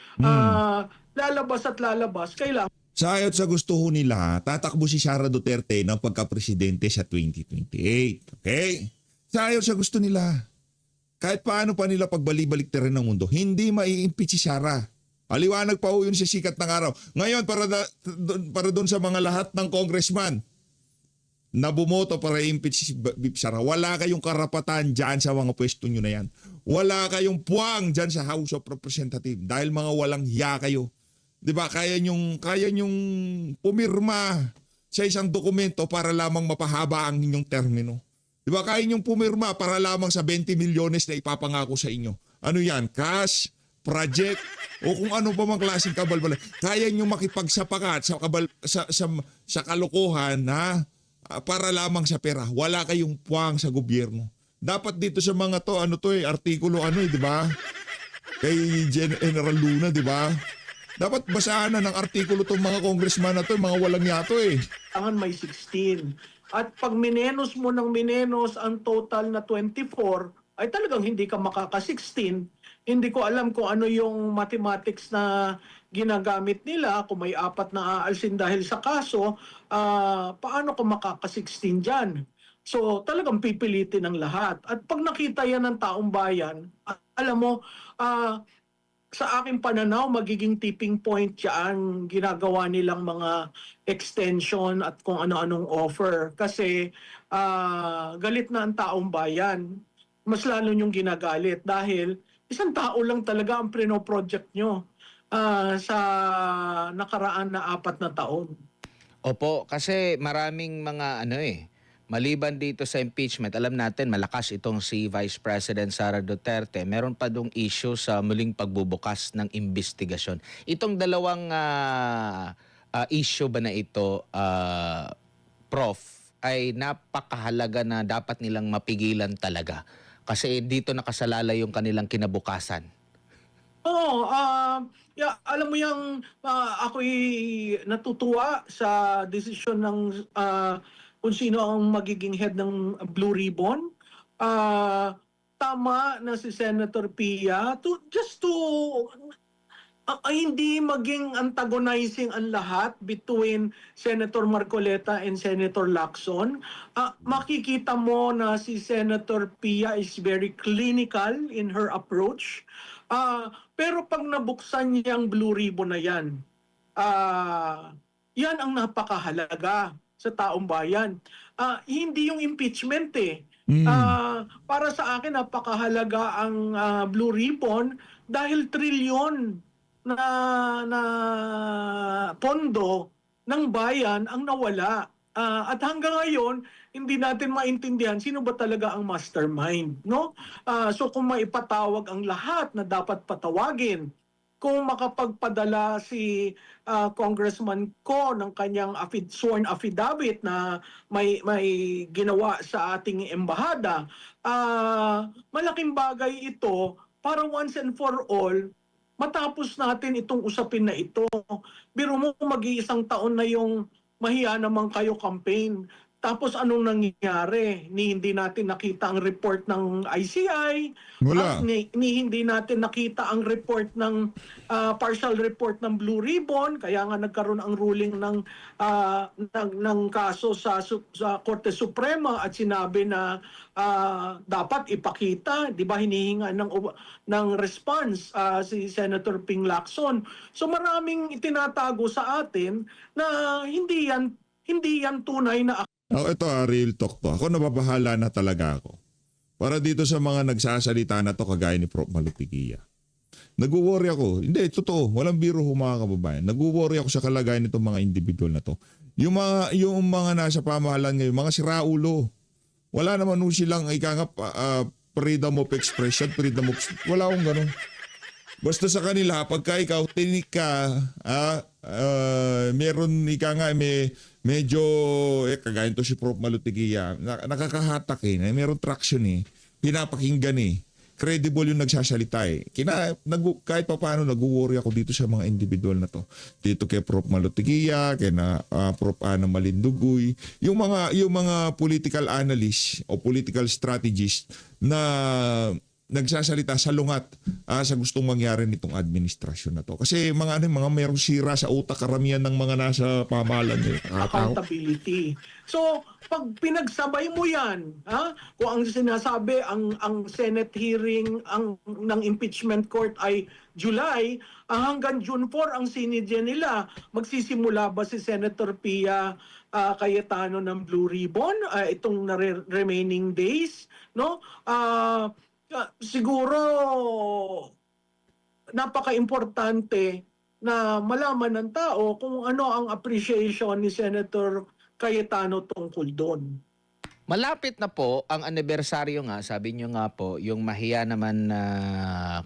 [SPEAKER 4] lalabas at lalabas, kailangan.
[SPEAKER 1] Sa ayot sa gusto ho nila, tatakbo si Sara Duterte ng pagka-presidente sa 2028. Okay? Sa ayot sa gusto nila, kahit paano pa nila pagbalik-balik rin ng mundo, hindi mai-impeach si Sara. Paliwanag pa ho yun sa sikat ng araw. Ngayon, para doon sa mga lahat ng congressman na bumoto para i-impeach si Sara, wala kayong karapatan dyan sa mga pwesto nyo na yan. Wala kayong puwang dyan sa House of Representatives dahil mga walang hiya kayo. Diba? Kaya nyong pumirma sa isang dokumento para lamang mapahaba ang inyong termino. Di ba kaya niyong pumirma para lamang sa 20 milyones na ipapangako sa inyo? Ano yan? Cash? Project? O kung ano pa mang klaseng kabalbala. Kaya niyong makipagsapakat sa kalokohan na para lamang sa pera. Wala kayong puwang sa gobyerno. Dapat dito sa mga to, artikulo di ba? Kay General Luna, di ba? Dapat basahan na ng artikulo tong mga congressman na to, mga walang yato
[SPEAKER 4] Kailangan may 16. At pag minenos mo ng minenos ang total na 24, ay talagang hindi ka makaka-16. Hindi ko alam kung ano yung mathematics na ginagamit nila, kung may 4 na aalsin dahil sa kaso, paano ko makaka-16 dyan? So talagang pipilitin ng lahat. At pag nakita yan ng taong bayan, alam mo, sa aking pananaw, magiging tipping point yan ginagawa nilang mga extension at kung ano-anong offer. Kasi galit na ang taong bayan. Mas lalo niyong ginagalit dahil isang tao lang talaga ang prino-project nyo sa nakaraan na 4 na taon.
[SPEAKER 3] Opo, kasi maraming mga maliban dito sa impeachment, alam natin malakas itong si Vice President Sara Duterte. Meron pa dong issue sa muling pagbubukas ng investigasyon. Itong dalawang issue ba na ito, Prof, ay napakahalaga na dapat nilang mapigilan talaga. Kasi dito nakasalalay yung kanilang kinabukasan.
[SPEAKER 4] Oo, alam mo yung ako'y natutuwa sa desisyon ng kung sino ang magiging head ng Blue Ribbon. Tama na si Senator Pia just to hindi maging antagonizing ang lahat between Senator Marcoleta and Senator Lacson. Makikita mo na si Senator Pia is very clinical in her approach. Pero pag nabuksan niyang Blue Ribbon na yan, yan ang napakahalaga sa taong bayan. Hindi yung impeachment para sa akin napakahalaga ang Blue Ribbon dahil trilyon na pondo ng bayan ang nawala. At hanggang ngayon, hindi natin maintindihan sino ba talaga ang mastermind, no? So kung maipatawag ang lahat na dapat patawagin, kung makapagpadala si Congressman Ko ng kanyang sworn affidavit na may ginawa sa ating embahada, malaking bagay ito para once and for all matapos natin itong usapin na ito. Biro mo mag-iisang taon na yung mahiya naman kayo campaign. Tapos anong nangyari? Hindi natin nakita ang report ng ICI.
[SPEAKER 1] Wala.
[SPEAKER 4] Ni hindi natin nakita ang report ng partial report ng Blue Ribbon. Kaya nga nagkaroon ang ruling ng kaso sa Korte Suprema at sinabi na dapat ipakita, 'di ba, hinihinga ng response si Senator Ping Lacson. So maraming itinatago sa atin na hindi yan tunay na
[SPEAKER 1] Ito real talk to. Ako napapahala na talaga ako. Para dito sa mga nagsasalita na to kagaya ni Prof. Malutigia. Nag-worry ako. Hindi, totoo. Walang biro mga kababayan. Nag-worry ako sa kalagayan nitong mga individual na to. Yung mga nasa pamahalan ngayon, mga siraulo. Wala naman silang freedom of expression, wala akong ganun. Basta sa kanila, pagka ikaw tinik ka, meron medyo, kagaya to si Prof. Malutigia, nakakahatak meron traction pinapakinggan credible yung nagsasalita kahit pa paano nag-worry ako dito sa mga individual na to. Dito kay Prof. Malutigia, kay Prof. Ana Malindugoy, yung mga political analyst o political strategist na nagsasalita sa lungat sa gustong mangyari nitong administrasyon na to. Kasi mga merong sira sa utak karamihan ng mga nasa pamahalan
[SPEAKER 4] accountability. So, pag pinagsabay mo yan, kung ang sinasabi, ang Senate hearing ng impeachment court ay July, hanggang June 4 ang sinidya nila, magsisimula ba si Senator Pia Cayetano ng Blue Ribbon itong remaining days, no? Siguro napaka-importante na malaman ng tao kung ano ang appreciation ni Senator Cayetano tungkol doon.
[SPEAKER 3] Malapit na po ang anibersaryo nga, sabi nyo nga po, yung mahiya naman na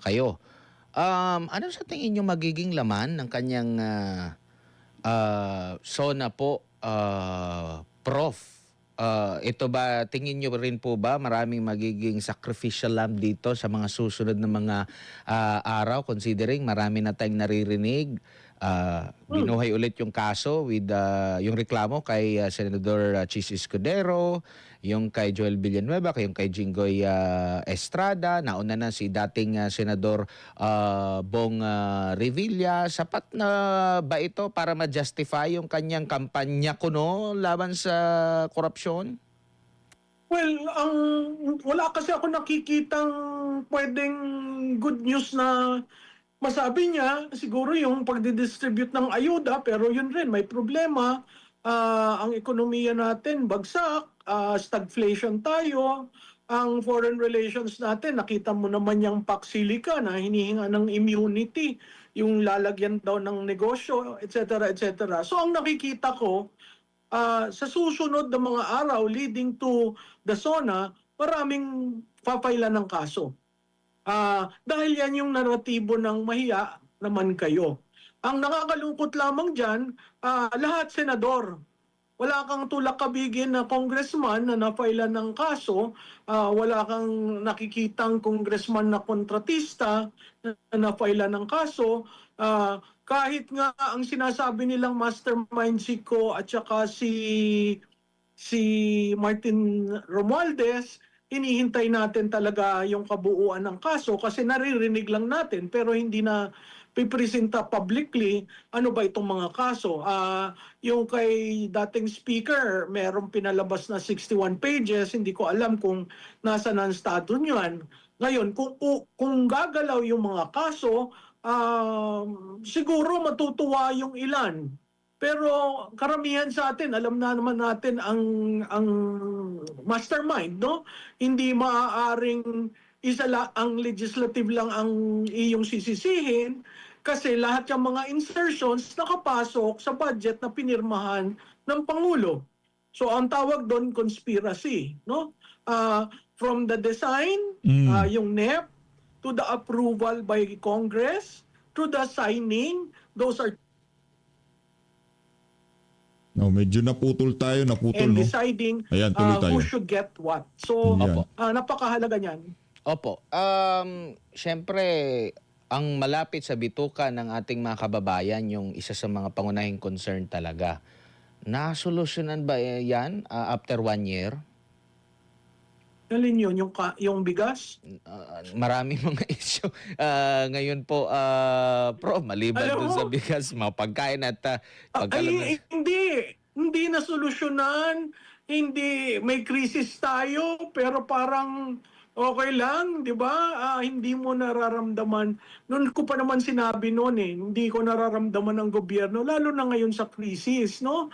[SPEAKER 3] kayo. Ano sa tingin nyo magiging laman ng kanyang SONA po, Prof? Ito ba, tingin nyo rin po ba maraming magiging sacrificial lamb dito sa mga susunod na mga araw, considering marami na tayong naririnig? Binuhay ulit yung kaso with yung reklamo kay Senador Chis Escudero, yung kay Joel Villanueva, yung kay Jinggoy Estrada, nauna na si dating Senador Bong Revilla. Sapat na ba ito para ma-justify yung kanyang kampanya kuno laban sa korupsyon?
[SPEAKER 4] Well, wala kasi ako nakikitang pwedeng good news na masabi niya. Siguro yung pagdidistribute ng ayuda, pero yun rin, may problema. Ang ekonomiya natin bagsak, stagflation tayo. Ang foreign relations natin, nakita mo naman yung Paxilica na hinihinga ng immunity, yung lalagyan daw ng negosyo, etc. etc. So ang nakikita ko, sa susunod na mga araw leading to the SONA, maraming papaila ng kaso. Dahil yan yung naratibo ng mahiya naman kayo. Ang nakakalungkot lamang dyan, lahat senador. Wala kang tulak-kabigin na congressman na napaila ng kaso, wala kang nakikitang congressman na kontratista na napaila ng kaso, kahit nga ang sinasabi nilang mastermind si Ko at saka si Martin Romualdez, hinihintay natin talaga yung kabuuan ng kaso kasi naririnig lang natin pero hindi na pipresenta publicly ano ba itong mga kaso. Yung kay dating speaker, merong pinalabas na 61 pages, hindi ko alam kung nasa ng estado niyan. Ngayon, kung gagalaw yung mga kaso, siguro matutuwa yung ilan. Pero karamihan sa atin, alam na naman natin ang mastermind, no? Hindi maaaring ang legislative lang ang iyong sisisihin kasi lahat ng mga insertions nakapasok sa budget na pinirmahan ng Pangulo. So ang tawag doon conspiracy, no? From the design, yung NEP, to the approval by Congress, to the signing, those are
[SPEAKER 1] No, medyo naputol tayo,
[SPEAKER 4] and
[SPEAKER 1] no?
[SPEAKER 4] deciding
[SPEAKER 1] Ayan, tuloy tayo.
[SPEAKER 4] who should get what. So,
[SPEAKER 1] Yan.
[SPEAKER 4] napakahalaga niyan.
[SPEAKER 3] Opo. Siyempre, ang malapit sa bituka ng ating mga kababayan, yung isa sa mga pangunahing concern talaga. Nasolusyonan ba yan after 1 year?
[SPEAKER 4] Alin yun? Yung bigas?
[SPEAKER 3] Maraming mga issue. Ngayon po, maliban
[SPEAKER 4] Alam
[SPEAKER 3] dun
[SPEAKER 4] mo,
[SPEAKER 3] sa bigas, mga pagkain at pagkalunas.
[SPEAKER 4] Hindi na solusyonan. Hindi, may krisis tayo, pero parang okay lang, di ba? Hindi mo nararamdaman. Noon ko pa naman sinabi noon hindi ko nararamdaman ng gobyerno, lalo na ngayon sa krisis, no?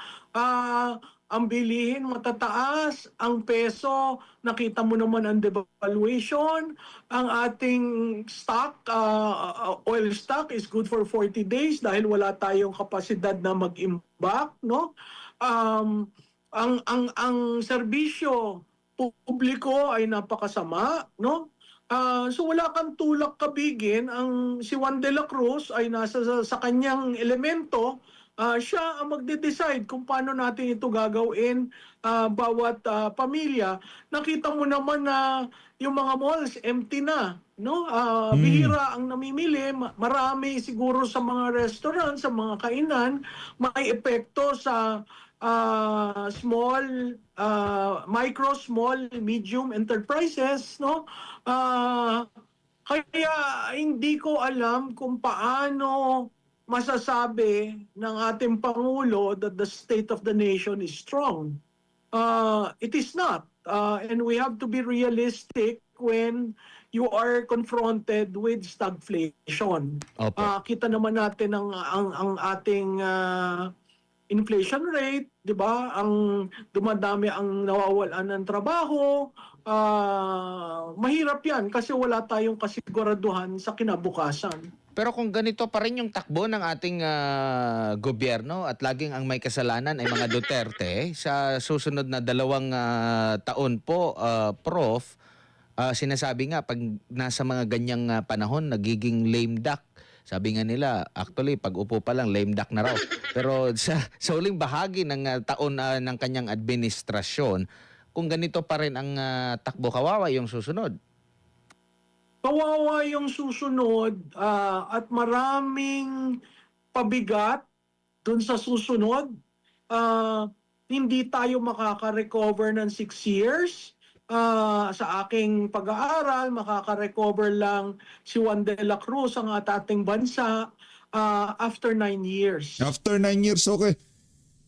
[SPEAKER 4] Ang bilihin matataas, ang peso, nakita mo naman ang devaluation, ang ating stock, oil stock is good for 40 days dahil wala tayong kapasidad na mag-imbak, no? Ang serbisyo publiko ay napakasama, no? So wala kang tulak kabigin. Si Juan de la Cruz ay nasa sa kanyang elemento. Siya ang magde-decide kung paano natin ito gagawin, bawat pamilya. Nakita mo naman na yung mga malls empty na, no? Bihira ang namimili, marami siguro sa mga restaurant, sa mga kainan, may epekto sa micro, small, medium enterprises, no? Kaya hindi ko alam kung paano masasabi ng ating Pangulo that the state of the nation is strong. It is not. And we have to be realistic when you are confronted with stagflation. Kita naman natin ang ating inflation rate, 'di ba? Ang dumadami ang nawawalan ng trabaho. Mahirap 'yan kasi wala tayong kasiguraduhan sa kinabukasan.
[SPEAKER 3] Pero kung ganito pa rin yung takbo ng ating gobyerno at laging ang may kasalanan ay mga Duterte, sa susunod na 2 taon po, Prof, sinasabi nga pag nasa mga ganyang panahon, nagiging lame duck. Sabi nga nila, actually, pag upo pa lang, lame duck na raw. Pero sa huling bahagi ng taon ng kanyang administrasyon, kung ganito pa rin ang takbo, kawawa yung susunod.
[SPEAKER 4] Kawawa yung susunod at maraming pabigat dun sa susunod. Hindi tayo makaka-recover ng 6 years. Sa aking pag-aaral, makaka-recover lang si Juan de la Cruz, ang ating bansa, after 9 years.
[SPEAKER 1] After 9 years, okay.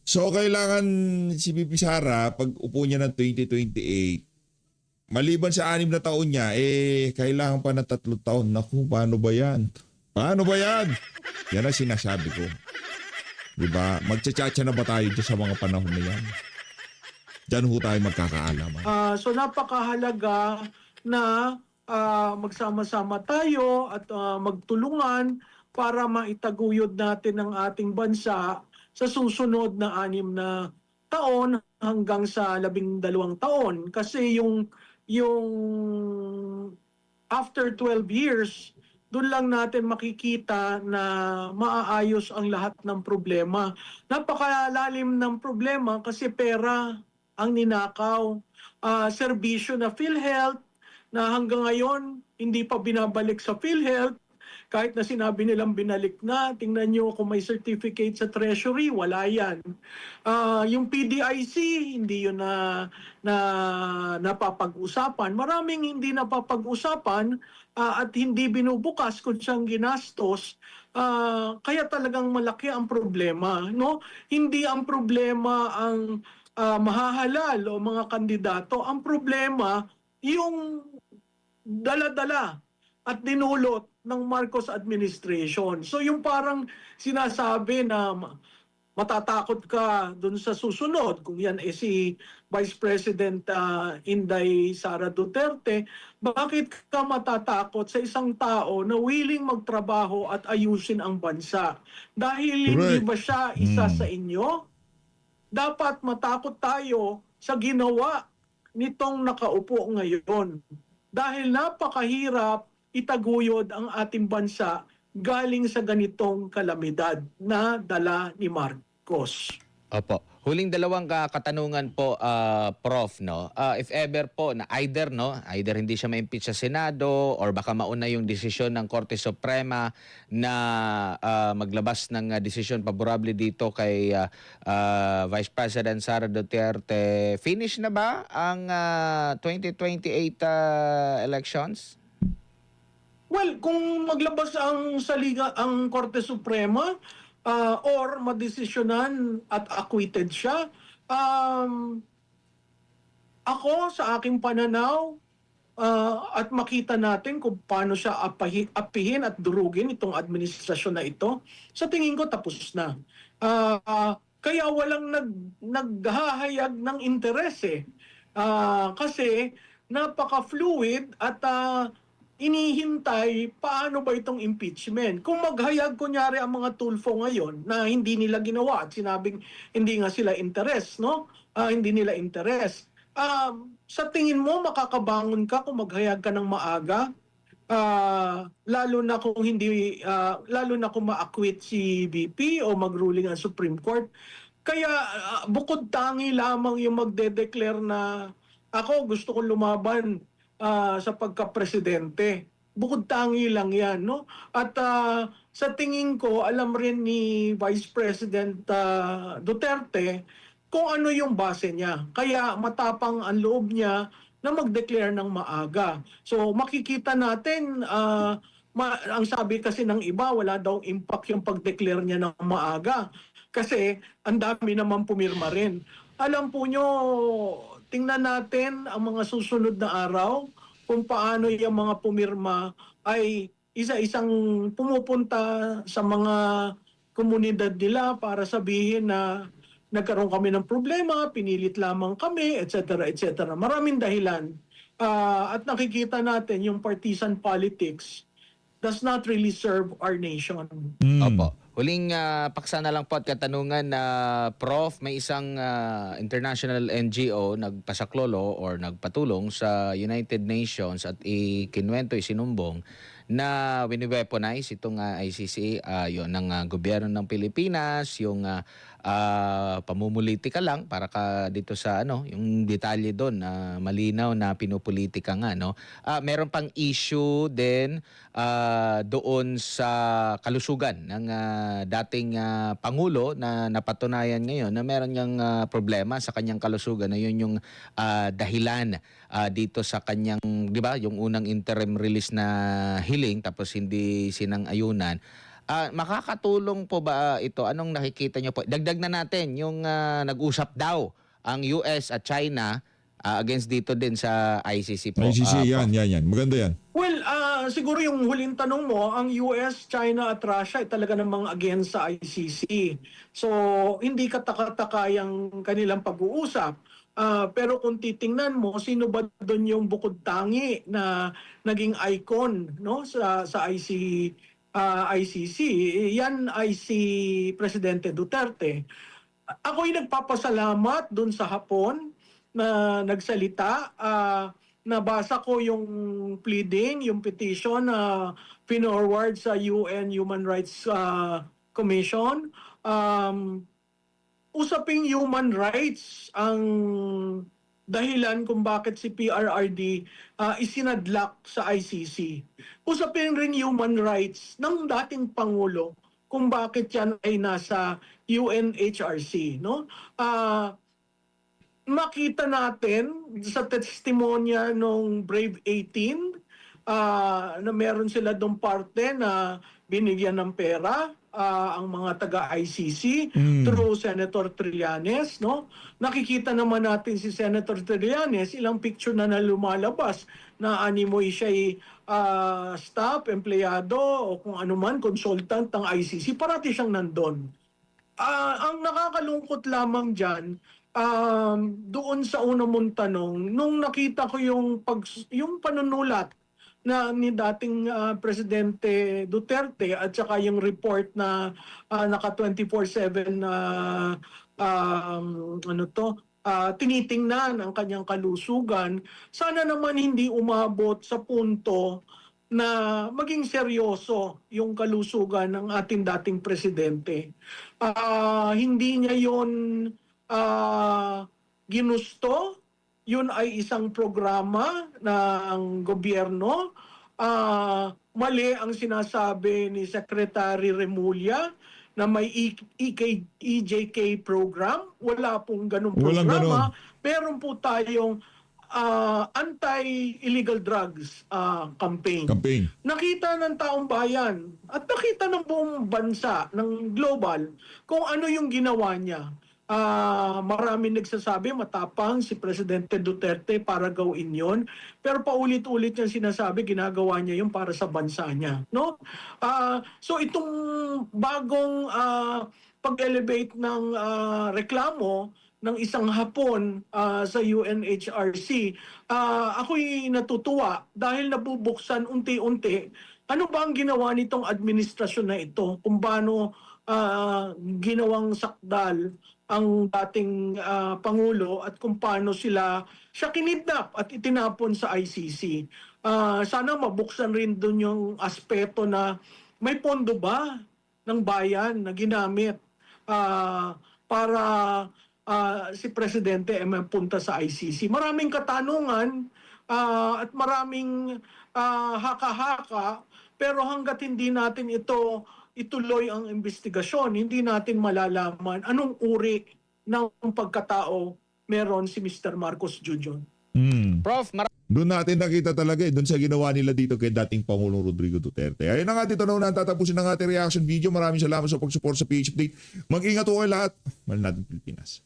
[SPEAKER 1] So, kailangan si Pipi Sara, pag upo niya ng 2028, maliban sa 6 na taon niya, kailangan pa ng 3 taon. Naku, paano ba yan? Paano ba yan? Yan ang sinasabi ko. Diba? Magtsatsatsya na ba tayo dyan sa mga panahon na yan? Diyan ho tayo magkakaalaman.
[SPEAKER 4] So napakahalaga na magsama-sama tayo at magtulungan para maitaguyod natin ang ating bansa sa susunod na 6 na taon hanggang sa 12 taon. Kasi yung after 12 years, doon lang natin makikita na maaayos ang lahat ng problema. Napakalalim ng problema kasi pera ang ninakaw. Serbisyo na PhilHealth na hanggang ngayon hindi pa binabalik sa PhilHealth. Kahit na sinabi nilang binalik na, tingnan nyo kung may certificate sa Treasury, wala yan. Yung PDIC, hindi yun na napapag-usapan. Maraming hindi napapag-usapan at hindi binubukas kung siyang ginastos. Kaya talagang malaki ang problema. No? Hindi ang problema ang mahahalal o mga kandidato. Ang problema, yung dala-dala at dinulot ng Marcos administration. So yung parang sinasabi na matatakot ka dun sa susunod, kung yan si Vice President Inday Sara Duterte, bakit ka matatakot sa isang tao na willing magtrabaho at ayusin ang bansa? Dahil hindi ba siya isa sa inyo? Dapat matakot tayo sa ginawa nitong nakaupo ngayon. Dahil napakahirap itaguyod ang ating bansa galing sa ganitong kalamidad na dala ni Marcos.
[SPEAKER 3] Opo. Huling 2 katanungan po, Prof, no? If ever po na either hindi siya ma-impeach sa Senado or baka mauna yung desisyon ng Korte Suprema na maglabas ng desisyon favorable dito kay Vice President Sara Duterte, finish na ba ang 2028 elections?
[SPEAKER 4] Well, kung maglabas ang Korte Suprema or madesisyonan at acquitted siya, ako sa aking pananaw at makita natin kung paano siya apihin at durugin itong administrasyon na ito, sa tingin ko tapos na. Kaya walang naghahayag ng interes kasi napaka-fluid at inihintay paano ba itong impeachment. Kung maghayag kunyari ang mga Tulfo ngayon na hindi nila ginawa at sinabing hindi nga sila interes, no? Hindi nila interes. Sa tingin mo makakabangon ka kung maghayag ka ng maaga? Lalo na kung ma-acquit si BP o magruling ang Supreme Court. Kaya bukod tangi lamang yung magde-declare na ako gusto kong lumaban sa pagka-presidente. Bukod tangi lang yan, no? At sa tingin ko, alam rin ni Vice President Duterte kung ano yung base niya. Kaya matapang ang loob niya na mag-declare ng maaga. So makikita natin, ang sabi kasi ng iba, wala daw impact yung pag-declare niya ng maaga. Kasi ang dami naman pumirma rin. Alam po nyo, tingnan natin ang mga susunod na araw kung paano yung mga pumirma ay isa-isang pumupunta sa mga komunidad nila para sabihin na nagkaroon kami ng problema, pinilit lamang kami, etc. etc. Maraming dahilan. At nakikita natin yung partisan politics does not really serve our nation.
[SPEAKER 3] Opo. Huling paksa na lang po at katanungan na Prof, may isang international NGO nagpasaklolo or nagpatulong sa United Nations at ikinwento, isinumbong na wini-weaponize itong ICC yun, ng gobyerno ng Pilipinas, yung pamumulitika lang para ka dito sa yung detalye doon na malinaw na pinupolitika nga, no. Meron pang issue din doon sa kalusugan ng dating pangulo na napatunayan ngayon na meron niyang problema sa kanyang kalusugan, na yun yung dahilan dito sa kanyang, 'di ba, yung unang interim release na hiling tapos hindi sinang-ayunan. Makakatulong po ba ito? Anong nakikita niyo po? Dagdag na natin yung nag-usap daw ang US at China against dito din sa ICC po.
[SPEAKER 1] ICC,
[SPEAKER 3] Prof.
[SPEAKER 1] yan. Maganda yan.
[SPEAKER 4] Well, siguro yung huling tanong mo, ang US, China at Russia ay talaga namang against sa ICC. So, hindi katakataka yung kanilang pag-uusap. Pero kung titingnan mo, sino ba doon yung bukod tangi na naging icon, no, sa ICC? Yan ay si Presidente Duterte. Ako'y nagpapasalamat doon sa Hapon na nagsalita. Nabasa ko yung pleading, yung petition na pinorward sa UN Human Rights Commission. Usaping human rights ang dahilan kung bakit si PRRD isinadlak sa ICC. Usapin rin human rights ng dating Pangulo kung bakit yan ay nasa UNHRC. No? Makita natin sa testimonya nung Brave 18 na meron sila dong parte na binigyan ng pera ang mga taga-ICC through Senator Trillanes, no? Nakikita naman natin si Senator Trillanes, ilang picture na lumalabas na animoy siya'y staff, empleyado o kung ano man, consultant ng ICC, parati siyang nandun. Ang nakakalungkot lamang dyan, doon sa una mong tanong, nung nakita ko yung panunulat na ni dating Presidente Duterte at saka yung report na naka 24/7 na tinitingnan ang kanyang kalusugan, sana naman hindi umabot sa punto na maging seryoso yung kalusugan ng ating dating presidente. Hindi niya yon ginusto. Yun ay isang programa ng gobyerno. Mali ang sinasabi ni Secretary Remulla na may EJK program. Wala pong ganung
[SPEAKER 1] Walang
[SPEAKER 4] programa. Meron po tayong anti-illegal drugs campaign. Nakita ng taong bayan at nakita ng buong bansa, ng global, kung ano yung ginawa niya. Marami nagsasabi matapang si Presidente Duterte para gawin yon, pero paulit-ulit niyang sinasabi ginagawa niya yung para sa bansa niya, no? So itong bagong pag-elevate ng reklamo ng isang Hapon sa UNHRC, ako'y natutuwa dahil nabubuksan unti-unti ano ba ang ginawa nitong administrasyon na ito, kung paano ginawang sakdal ang dating Pangulo at kung paano siya kinidnap at itinapon sa ICC. Sana mabuksan rin doon yung aspeto na may pondo ba ng bayan na ginamit para si Presidente ay mapunta sa ICC. Maraming katanungan at maraming haka-haka, pero hanggat hindi natin ituloy ang investigasyon, hindi natin malalaman anong uri ng pagkatao meron si Mr. Marcos Jr.
[SPEAKER 3] Prof,
[SPEAKER 1] Doon natin nakita talaga doon sa ginawa nila dito kay dating Pangulong Rodrigo Duterte. Ayun na nga, dito na unang tatapusin ng ating reaction video. Maraming salamat sa pag-support sa PH Update. Mag-ingat po kayo lahat. Mahal natin Pilipinas.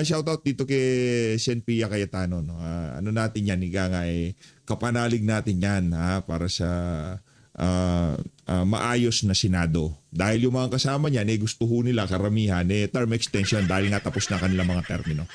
[SPEAKER 1] Shoutout dito kay Sen Pia Cayetano. No? Ano natin yan, kapanalig natin yan para sa maayos na Senado. Dahil yung mga kasama niya, gusto ho nila karamihan, term extension dahil nga tapos na kanilang mga termino.